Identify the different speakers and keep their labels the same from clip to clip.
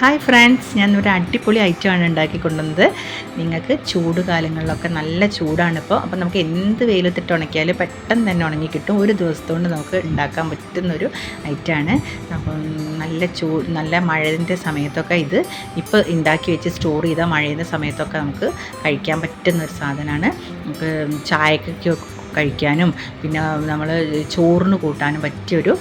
Speaker 1: Hi friends, ഞാൻ ഒരു അടിപൊളി ഐറ്റമാണ് ഉണ്ടാക്കി കൊണ്ടുവന്നത്. നിങ്ങൾക്ക് ചൂട് കാലങ്ങളിലൊക്കെ നല്ല ചൂടാണിപ്പോൾ. അപ്പോൾ നമുക്ക് എന്ത് വെയിലത്തിട്ട് ഉണക്കിയാലും പെട്ടെന്ന് തന്നെ ഉണങ്ങി കിട്ടും. ഒരു ദിവസത്തുകൊണ്ട് നമുക്ക് ഉണ്ടാക്കാൻ പറ്റുന്നൊരു ഐറ്റമാണ്. അപ്പം നല്ല മഴേൻ്റെ സമയത്തൊക്കെ ഇത് ഇപ്പോൾ ഉണ്ടാക്കി വെച്ച് സ്റ്റോർ ചെയ്താൽ മഴയുടെ സമയത്തൊക്കെ നമുക്ക് കഴിക്കാൻ പറ്റുന്നൊരു സാധനമാണ്. നമുക്ക് ചായക്കൊക്കെ കഴിക്കാനും പിന്നെ നമ്മൾ ചോറിന് കൂട്ടാനും പറ്റിയൊരു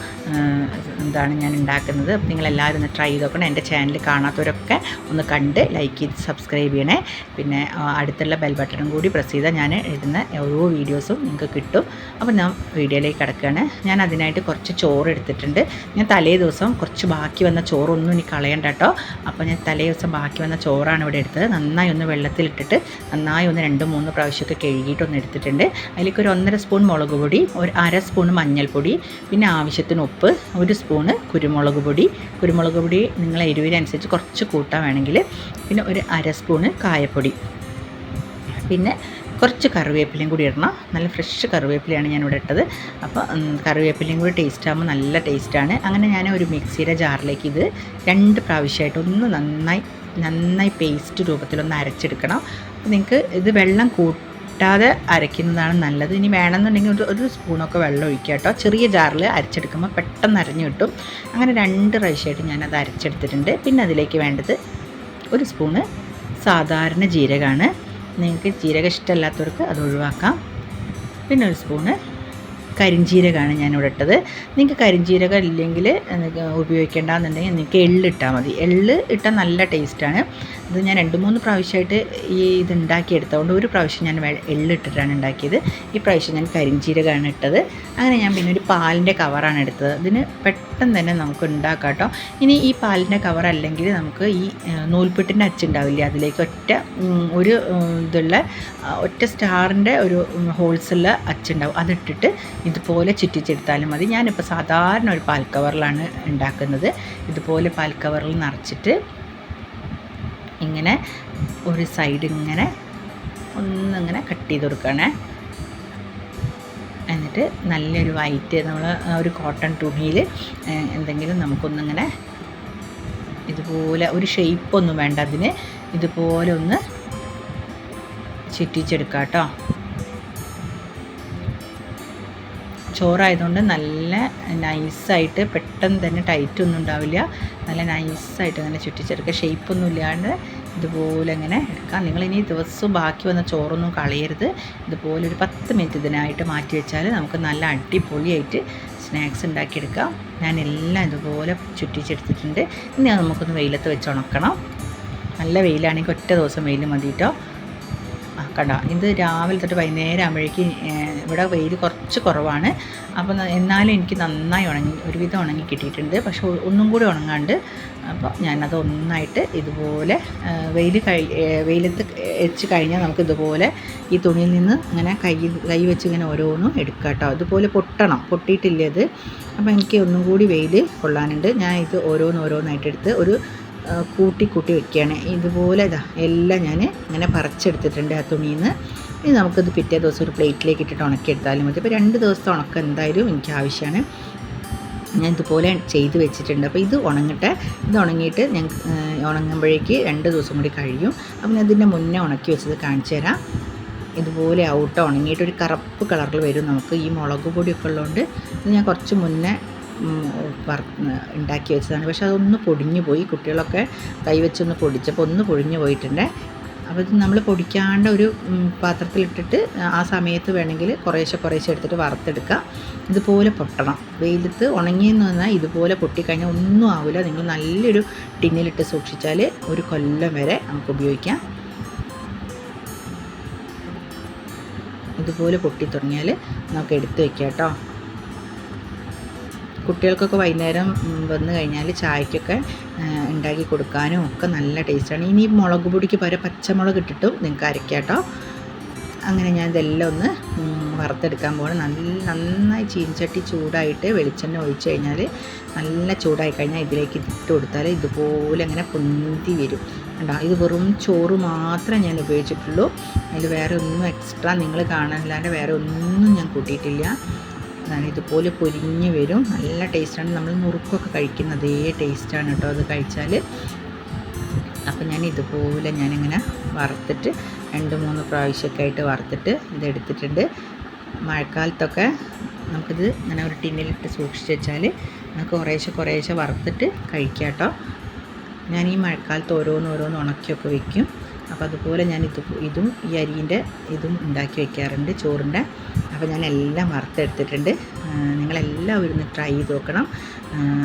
Speaker 1: എന്താണ് ഞാൻ ഉണ്ടാക്കുന്നത്. അപ്പോൾ നിങ്ങളെല്ലാവരും ഒന്ന് ട്രൈ ചെയ്ത് നോക്കണം. എൻ്റെ ചാനൽ കാണാത്തവരൊക്കെ ഒന്ന് കണ്ട് ലൈക്ക് ചെയ്ത് സബ്സ്ക്രൈബ് ചെയ്യണേ. പിന്നെ അടുത്തുള്ള ബെൽ ബട്ടണും കൂടി പ്രസ് ചെയ്താൽ ഞാൻ ഇടുന്ന ഓരോ വീഡിയോസും നിങ്ങൾക്ക് കിട്ടും. അപ്പോൾ ഞാൻ വീഡിയോയിലേക്ക് കിടക്കുകയാണ്. ഞാൻ അതിനായിട്ട് കുറച്ച് ചോറ് എടുത്തിട്ടുണ്ട്. ഞാൻ തലേ ദിവസം കുറച്ച് ബാക്കി വന്ന ചോറൊന്നും ഇനി കളയണ്ട കേട്ടോ. അപ്പോൾ ഞാൻ തലേ ദിവസം ബാക്കി വന്ന ചോറാണ് ഇവിടെ എടുത്തത്. നന്നായി ഒന്ന് വെള്ളത്തിലിട്ടിട്ട് നന്നായി ഒന്ന് 2-3 പ്രാവശ്യമൊക്കെ കഴുകിയിട്ടൊന്ന് എടുത്തിട്ടുണ്ട്. അതിലേക്ക് ഒരു 1.5 സ്പൂൺ മുളക് പൊടി, ഒരു 1/2 സ്പൂൺ മഞ്ഞൾപ്പൊടി, പിന്നെ ആവശ്യത്തിന് ഉപ്പ്, 1 സ്പൂണ് കുരുമുളക് പൊടി. കുരുമുളക് പൊടി നിങ്ങളെ എരിവിനനുസരിച്ച് കുറച്ച് കൂട്ടാൻ വേണമെങ്കിൽ. പിന്നെ ഒരു 1/2 സ്പൂണ് കായപ്പൊടി, പിന്നെ കുറച്ച് കറിവേപ്പിലയും കൂടി ഇടണം. നല്ല ഫ്രഷ് കറിവേപ്പിലയാണ് ഞാനിവിടെ ഇട്ടത്. അപ്പോൾ കറിവേപ്പിലയും കൂടി ടേസ്റ്റ് ആകുമ്പോൾ നല്ല ടേസ്റ്റാണ്. അങ്ങനെ ഞാൻ ഒരു മിക്സിയുടെ ജാറിലേക്ക് ഇത് 2 പ്രാവശ്യമായിട്ട് ഒന്ന് നന്നായി പേസ്റ്റ് രൂപത്തിലൊന്ന് അരച്ചെടുക്കണം. അപ്പോൾ നിങ്ങൾക്ക് ഇത് വെള്ളം കൂട്ടാതെ അരയ്ക്കുന്നതാണ് നല്ലത്. ഇനി വേണമെന്നുണ്ടെങ്കിൽ ഒരു സ്പൂണൊക്കെ വെള്ളം ഒഴിക്കുക കേട്ടോ. ചെറിയ ജാറിൽ അരച്ചെടുക്കുമ്പോൾ പെട്ടെന്ന് അരഞ്ഞു കിട്ടും. അങ്ങനെ 2 പ്രാവശ്യമായിട്ട് ഞാനത് അരച്ചെടുത്തിട്ടുണ്ട്. പിന്നെ അതിലേക്ക് വേണ്ടത് 1 സ്പൂണ് സാധാരണ ജീരകമാണ്. നിങ്ങൾക്ക് ജീരകം ഇഷ്ടമല്ലാത്തവർക്ക് അത് ഒഴിവാക്കാം. പിന്നെ 1 സ്പൂണ് കരിഞ്ജീരകമാണ് ഞാനിവിടെ ഇട്ടത്. നിങ്ങൾക്ക് കരിഞ്ജീരകം ഇല്ലെങ്കിൽ ഉപയോഗിക്കേണ്ടെന്നുണ്ടെങ്കിൽ നിങ്ങൾക്ക് എള്ളിട്ടാൽ മതി. എള്ള് ഇട്ടാൽ നല്ല ടേസ്റ്റാണ്. ഇത് ഞാൻ 2-3 പ്രാവശ്യമായിട്ട് ഇത് ഉണ്ടാക്കിയെടുത്തതുകൊണ്ട് ഒരു പ്രാവശ്യം ഞാൻ എള്ളിട്ടിട്ടാണ് ഉണ്ടാക്കിയത്. ഈ പ്രാവശ്യം ഞാൻ കരിഞ്ജീരകമാണ് ഇട്ടത്. അങ്ങനെ ഞാൻ പിന്നെ ഒരു പാലിൻ്റെ കവറാണ് എടുത്തത്. ഇതിന് പെട്ടെന്ന് തന്നെ നമുക്ക് ഉണ്ടാക്കാം കേട്ടോ. ഇനി ഈ പാലിൻ്റെ കവർ അല്ലെങ്കിൽ നമുക്ക് ഈ നൂൽപുട്ടിൻ്റെ അച്ചുണ്ടാവില്ലേ, അതിലേക്ക് ഒരു ഒറ്റ സ്റ്റാറിൻ്റെ ഒരു ഹോൾസുള്ള അച്ചുണ്ടാവും, അതിട്ടിട്ട് ഇതുപോലെ ചുറ്റിച്ചെടുത്താലും മതി. ഞാനിപ്പോൾ സാധാരണ ഒരു പാൽ കവറിലാണ് ഉണ്ടാക്കുന്നത്. ഇതുപോലെ പാൽ കവറിൽ നിറച്ചിട്ട് ഇങ്ങനെ ഒരു സൈഡ് ഇങ്ങനെ ഒന്നിങ്ങനെ കട്ട് ചെയ്ത് കൊടുക്കണേ. എന്നിട്ട് നല്ലൊരു വൈറ്റ് നമ്മൾ ഒരു കോട്ടൺ തുണിയിൽ എന്തെങ്കിലും നമുക്കൊന്നിങ്ങനെ ഇതുപോലെ ഒരു ഷേപ്പൊന്നും വേണ്ട അതിന്, ഇതുപോലെ ഒന്ന് ചുറ്റിച്ചെടുക്കാം കേട്ടോ. ചോറായതുകൊണ്ട് നല്ല നൈസായിട്ട് പെട്ടെന്ന് തന്നെ ടൈറ്റൊന്നും ഉണ്ടാവില്ല. നല്ല നൈസായിട്ട് ഇങ്ങനെ ചുറ്റിച്ചെടുക്കുക. ഷേപ്പൊന്നും ഇല്ലാണ്ട് ഇതുപോലെ ഇങ്ങനെ എടുക്കാം. നിങ്ങളിനി ദിവസവും ബാക്കി വന്ന ചോറൊന്നും കളയരുത്. ഇതുപോലെ ഒരു 10 മിനിറ്റ് ഇതിനായിട്ട് മാറ്റി വെച്ചാൽ നമുക്ക് നല്ല അടിപൊളിയായിട്ട് സ്നാക്സ് ഉണ്ടാക്കിയെടുക്കാം. ഞാൻ എല്ലാം ഇതുപോലെ ചുറ്റിച്ചെടുത്തിട്ടുണ്ട്. ഇനി നമുക്കൊന്ന് വെയിലത്ത് വെച്ച് ഉണക്കണം. നല്ല വെയിലാണെങ്കിൽ ഒറ്റ ദിവസം വെയിൽ മതി കേട്ടോ. കണ്ട, ഇത് രാവിലെ തൊട്ട് വൈകുന്നേരം ആകുമ്പോഴേക്ക് ഇവിടെ വെയിൽ കുറച്ച് കുറവാണ്. അപ്പോൾ എന്നാലും എനിക്ക് നന്നായി ഒരുവിധം ഉണങ്ങി കിട്ടിയിട്ടുണ്ട്. പക്ഷെ ഒന്നും കൂടി ഉണങ്ങാണ്ട്. അപ്പോൾ ഞാനത് ഒന്നായിട്ട് ഇതുപോലെ വെയിലത്ത് വെച്ച് കഴിഞ്ഞാൽ നമുക്ക് ഇതുപോലെ ഈ തുണിയിൽ നിന്ന് ഇങ്ങനെ കൈ വെച്ച് ഇങ്ങനെ ഓരോന്നും എടുക്കാം കേട്ടോ. ഇതുപോലെ പൊട്ടിയിട്ടില്ല ഇത്. അപ്പോൾ എനിക്ക് ഒന്നും കൂടി വെയിൽ കൊള്ളാനുണ്ട്. ഞാൻ ഇത് ഓരോന്നായിട്ട് എടുത്ത് ഒരു കൂട്ടി വെക്കുകയാണ്. ഇതുപോലെ എല്ലാം ഞാൻ ഇങ്ങനെ പറിച്ചെടുത്തിട്ടുണ്ട് ആ തുണിയിൽ നിന്ന്. ഇനി നമുക്കിത് പിറ്റേ ദിവസം ഒരു പ്ലേറ്റിലേക്ക് ഇട്ടിട്ട് ഉണക്കിയെടുത്താലും മതി. ഇപ്പോൾ 2 ദിവസത്തെ ഉണക്കം എന്തായാലും എനിക്ക് ആവശ്യമാണ്. ഞാൻ ഇതുപോലെ ചെയ്ത് വെച്ചിട്ടുണ്ട്. അപ്പോൾ ഇത് ഉണങ്ങട്ടെ. ഇത് ഉണങ്ങിയിട്ട് ഞാൻ ഉണങ്ങുമ്പോഴേക്ക് 2 ദിവസം കൂടി കഴിയും. അപ്പം ഞാൻ ഇതിൻ്റെ മുന്നേ ഉണക്കി വെച്ചത് കാണിച്ചു തരാം. ഇതുപോലെ ഔട്ട് ഉണങ്ങിയിട്ട് ഒരു കറുപ്പ് കളറിൽ വരും. നമുക്ക് ഈ മുളക് പൊടിയൊക്കെ ഉള്ളതുകൊണ്ട് ഇത് ഞാൻ കുറച്ച് മുന്നേ ഉണ്ടാക്കി വെച്ചതാണ്. പക്ഷെ അതൊന്ന് പൊടിഞ്ഞു പോയി. കുട്ടികളൊക്കെ കൈവച്ചൊന്ന് പൊടിച്ചപ്പോൾ ഒന്ന് പൊടിഞ്ഞു പോയിട്ടുണ്ട്. അപ്പോൾ ഇത് നമ്മൾ പൊടിക്കാണ്ട് ഒരു പാത്രത്തിലിട്ടിട്ട് ആ സമയത്ത് വേണമെങ്കിൽ കുറേശ്ശെ എടുത്തിട്ട് വറുത്തെടുക്കുക. ഇതുപോലെ പൊട്ടണം. വെയിലത്ത് ഉണങ്ങിയെന്ന് പറഞ്ഞാൽ ഇതുപോലെ പൊട്ടിക്കഴിഞ്ഞാൽ ഒന്നും ആവില്ല. നിങ്ങൾ നല്ലൊരു ടിന്നിലിട്ട് സൂക്ഷിച്ചാൽ ഒരു കൊല്ലം വരെ നമുക്ക് ഉപയോഗിക്കാം. ഇതുപോലെ പൊട്ടി തുടങ്ങിയാൽ നമുക്ക് എടുത്ത് വയ്ക്കാം കേട്ടോ. കുട്ടികൾക്കൊക്കെ വൈകുന്നേരം വന്നു കഴിഞ്ഞാൽ ചായക്കൊക്കെ ഉണ്ടാക്കി കൊടുക്കാനും ഒക്കെ നല്ല ടേസ്റ്റാണ്. ഇനി മുളക് പൊടിക്ക് പകരം പച്ചമുളക് ഇട്ടിട്ടും നിങ്ങൾക്ക് അരയ്ക്കാം കേട്ടോ. അങ്ങനെ ഞാൻ ഇതെല്ലാം ഒന്ന് വറുത്തെടുക്കാൻ പോകണം. നന്നായി ചീനച്ചട്ടി ചൂടായിട്ട് വെളിച്ചെണ്ണ ഒഴിച്ച് കഴിഞ്ഞാൽ നല്ല ചൂടായി കഴിഞ്ഞാൽ ഇതിലേക്ക് ഇട്ട് കൊടുത്താൽ ഇതുപോലെ അങ്ങനെ പൊന്തി വരും. കണ്ടോ, ഇത് വെറും ചോറ് മാത്രമേ ഞാൻ ഉപയോഗിച്ചിട്ടുള്ളൂ. അതിൽ വേറെ ഒന്നും എക്സ്ട്രാ നിങ്ങൾ കാണാനില്ലാണ്ട് വേറെ ഒന്നും ഞാൻ കൂട്ടിയിട്ടില്ല. അതാണ് ഇതുപോലെ പൊരിഞ്ഞ് വരും. നല്ല ടേസ്റ്റാണ്. നമ്മൾ നുറുക്കൊക്കെ കഴിക്കുന്ന അതേ ടേസ്റ്റാണ് കേട്ടോ അത് കഴിച്ചാൽ. അപ്പോൾ ഞാൻ ഇതുപോലെ ഞാനിങ്ങനെ വറുത്തിട്ട് 2-3 പ്രാവശ്യമൊക്കെ ആയിട്ട് വറുത്തിട്ട് ഇതെടുത്തിട്ടുണ്ട്. മഴക്കാലത്തൊക്കെ നമുക്കിത് ഇങ്ങനെ ഒരു ടിന്നിലിട്ട് സൂക്ഷിച്ച് വെച്ചാൽ നമുക്ക് കുറേശ്ശെ വറുത്തിട്ട് കഴിക്കാം കേട്ടോ. ഞാൻ ഈ മഴക്കാലത്ത് ഓരോന്ന് ഉണക്കിയൊക്കെ വെക്കും. അപ്പോൾ അതുപോലെ ഞാൻ ഇതും ഈ അരിൻ്റെ ഇതും ഉണ്ടാക്കി വെക്കാറുണ്ട് ചോറിൻ്റെ. അപ്പോൾ ഞാൻ എല്ലാം വറുത്തെടുത്തിട്ടുണ്ട്. നിങ്ങളെല്ലാവരും ഒന്ന് ട്രൈ ചെയ്ത് നോക്കണം.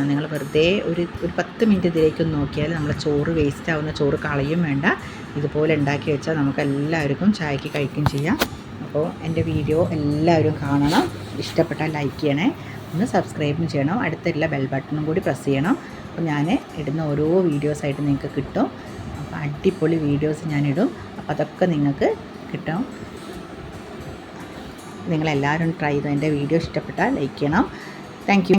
Speaker 1: നിങ്ങൾ വെറുതെ ഒരു 10 മിനിറ്റ് ഇതിലേക്ക് നോക്കിയാൽ നമ്മളെ ചോറ് വേസ്റ്റ് ആവുന്ന ചോറ് കളയും വേണ്ട. ഇതുപോലെ ഉണ്ടാക്കി വെച്ചാൽ നമുക്ക് എല്ലാവർക്കും ചായക്ക് കഴിക്കുകയും ചെയ്യാം. അപ്പോൾ എൻ്റെ വീഡിയോ എല്ലാവരും കാണണം. ഇഷ്ടപ്പെട്ടാൽ ലൈക്ക് ചെയ്യണേ, ഒന്ന് സബ്സ്ക്രൈബും ചെയ്യണം, അടുത്തുള്ള ബെൽ ബട്ടണും കൂടി പ്രസ് ചെയ്യണം. അപ്പോൾ ഞാൻ ഇടുന്ന ഓരോ വീഡിയോസായിട്ട് നിങ്ങൾക്ക് കിട്ടും. അപ്പോൾ അടിപൊളി വീഡിയോസ് ഞാനിടും. അപ്പോൾ അതൊക്കെ നിങ്ങൾക്ക് കിട്ടും. നിങ്ങളെല്ലാവരും ട്രൈ ചെയ്തു. എൻ്റെ വീഡിയോ ഇഷ്ടപ്പെട്ടാൽ ലൈക്ക് ചെയ്യണം. Thank you.